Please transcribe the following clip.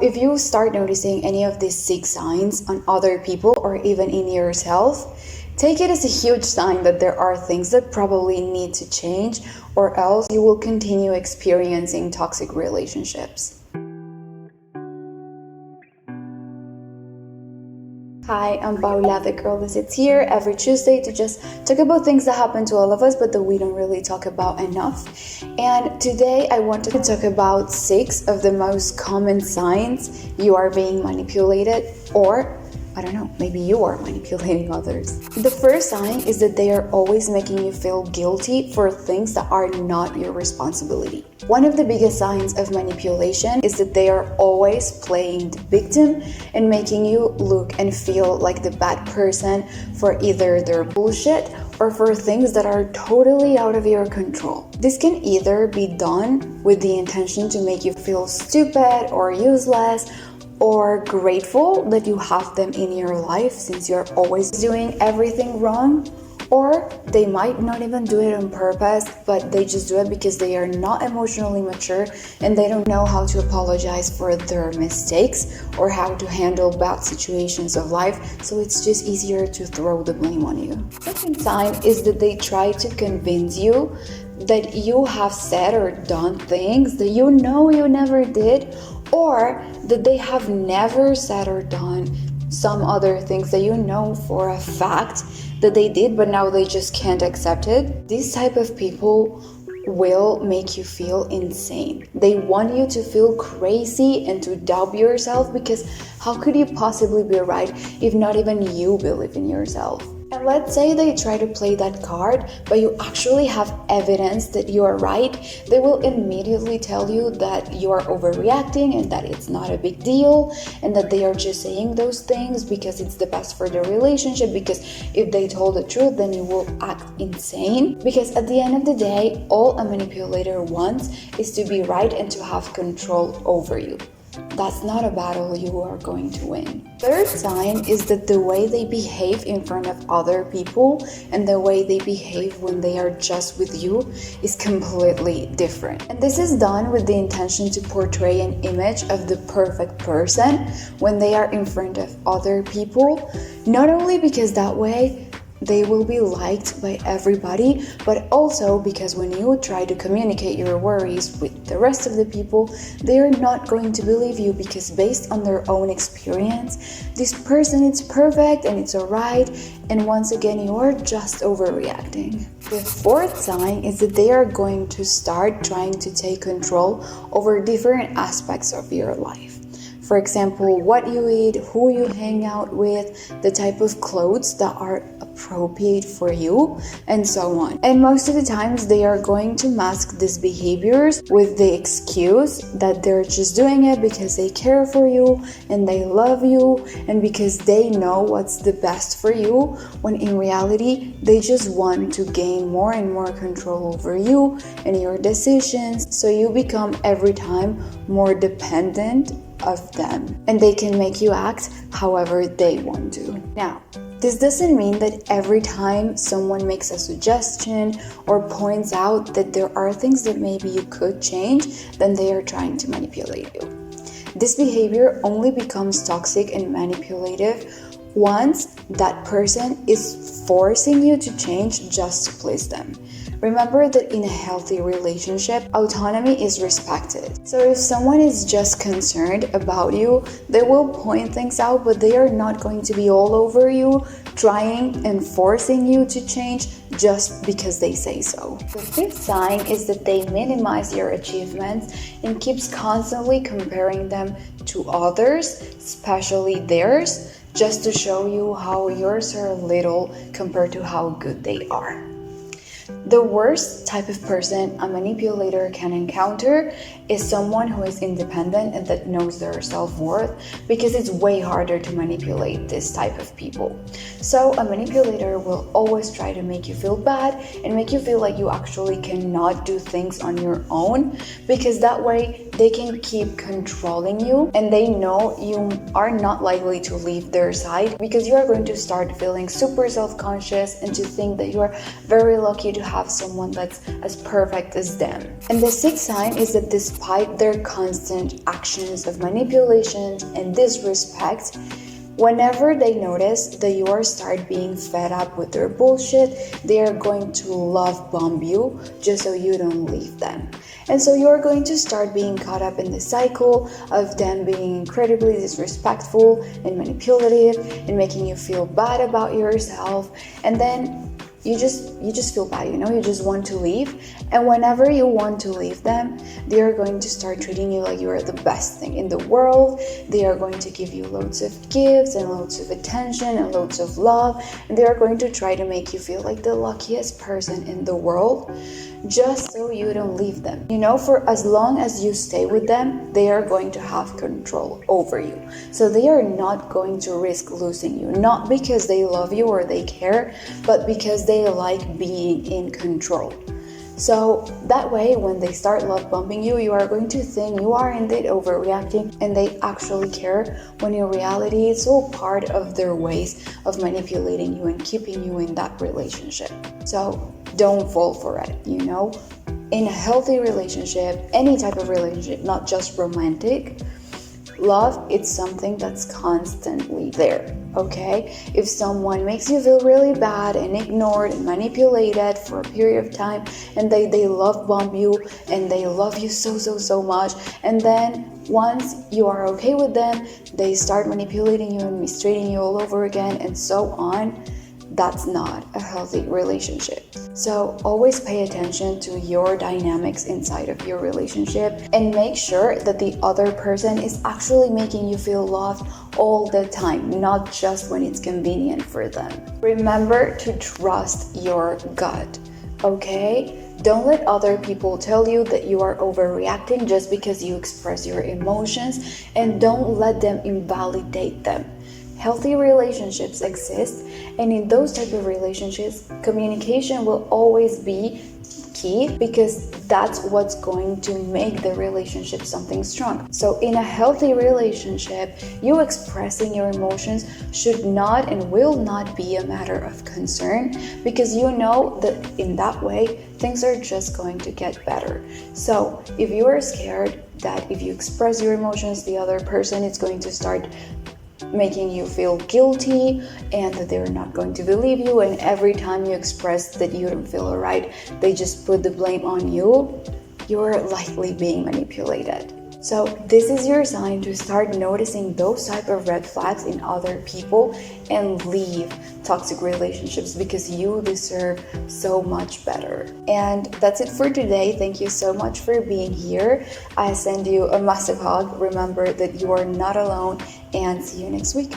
if you start noticing any of these 6 signs on other people or even in yourself, take it as a huge sign that there are things that probably need to change, or else you will continue experiencing toxic relationships. Hi, I'm Paula, the girl that sits here every Tuesday to just talk about things that happen to all of us but that we don't really talk about enough. And today I wanted to talk about 6 of the most common signs you are being manipulated, or I don't know, maybe you are manipulating others. The first sign is that they are always making you feel guilty for things that are not your responsibility. One of the biggest signs of manipulation is that they are always playing the victim and making you look and feel like the bad person for either their bullshit or for things that are totally out of your control. This can either be done with the intention to make you feel stupid or useless, or grateful that you have them in your life since you're always doing everything wrong, or they might not even do it on purpose, but they just do it because they are not emotionally mature and they don't know how to apologize for their mistakes or how to handle bad situations of life, so it's just easier to throw the blame on you. Second sign is that they try to convince you that you have said or done things that you know you never did, or that they have never said or done some other things that you know for a fact that they did, but now they just can't accept it. These type of people will make you feel insane. They want you to feel crazy and to doubt yourself, because how could you possibly be right if not even you believe in yourself? And let's say they try to play that card, but you actually have evidence that you are right. They will immediately tell you that you are overreacting and that it's not a big deal and that they are just saying those things because it's the best for the relationship, because if they told the truth, then you will act insane. Because at the end of the day, all a manipulator wants is to be right and to have control over you. That's not a battle you are going to win. Third sign is that the way they behave in front of other people and the way they behave when they are just with you is completely different. And this is done with the intention to portray an image of the perfect person when they are in front of other people, not only because that way they will be liked by everybody, but also because when you try to communicate your worries with the rest of the people, they are not going to believe you, because based on their own experience, this person is perfect and it's alright, and once again you are just overreacting. The fourth sign is that they are going to start trying to take control over different aspects of your life. For example, what you eat, who you hang out with, the type of clothes that are appropriate for you, and so on. And most of the times they are going to mask these behaviors with the excuse that they're just doing it because they care for you and they love you and because they know what's the best for you, when in reality they just want to gain more and more control over you and your decisions, so you become every time more dependent of them, and they can make you act however they want to. Now, this doesn't mean that every time someone makes a suggestion or points out that there are things that maybe you could change, then they are trying to manipulate you. This behavior only becomes toxic and manipulative once that person is forcing you to change just to please them. Remember that in a healthy relationship, autonomy is respected. So if someone is just concerned about you, they will point things out, but they are not going to be all over you, trying and forcing you to change just because they say so. The fifth sign is that they minimize your achievements and keeps constantly comparing them to others, especially theirs, just to show you how yours are little compared to how good they are. The worst type of person a manipulator can encounter is someone who is independent and that knows their self-worth, because it's way harder to manipulate this type of people. So a manipulator will always try to make you feel bad and make you feel like you actually cannot do things on your own, because that way they can keep controlling you, and they know you are not likely to leave their side, because you are going to start feeling super self-conscious and to think that you are very lucky to have someone that's as perfect as them. And the sixth sign is that despite their constant actions of manipulation and disrespect, whenever they notice that you are start being fed up with their bullshit, they are going to love bomb you just so you don't leave them. And so you're going to start being caught up in the cycle of them being incredibly disrespectful and manipulative and making you feel bad about yourself. And then you just feel bad, you just want to leave. And whenever you want to leave them, they are going to start treating you like you are the best thing in the world. They are going to give you loads of gifts and loads of attention and loads of love, and they are going to try to make you feel like the luckiest person in the world, just so you don't leave them. For as long as you stay with them, they are going to have control over you. So they are not going to risk losing you, not because they love you or they care, but because they like being in control. So that way, when they start love bombing you, you are going to think you are indeed overreacting and they actually care, when in reality it's all part of their ways of manipulating you and keeping you in that relationship. So don't fall for it, In a healthy relationship, any type of relationship, not just romantic, love, it's something that's constantly there, okay? If someone makes you feel really bad and ignored and manipulated for a period of time, and they love bomb you and they love you so much, and then once you are okay with them, they start manipulating you and mistreating you all over again and so on, that's not a healthy relationship. So always pay attention to your dynamics inside of your relationship and make sure that the other person is actually making you feel loved all the time, not just when it's convenient for them. Remember to trust your gut, okay? Don't let other people tell you that you are overreacting just because you express your emotions, and don't let them invalidate them. Healthy relationships exist, and in those type of relationships, communication will always be key, because that's what's going to make the relationship something strong. So in a healthy relationship, you expressing your emotions should not and will not be a matter of concern, because you know that in that way things are just going to get better. So if you are scared that if you express your emotions, the other person is going to start making you feel guilty and that they're not going to believe you, and every time you express that you don't feel alright, they just put the blame on you, you're likely being manipulated. So this is your sign to start noticing those type of red flags in other people and leave toxic relationships, because you deserve so much better. And that's it for today. Thank you so much for being here. I send you a massive hug. Remember that you are not alone, and see you next week.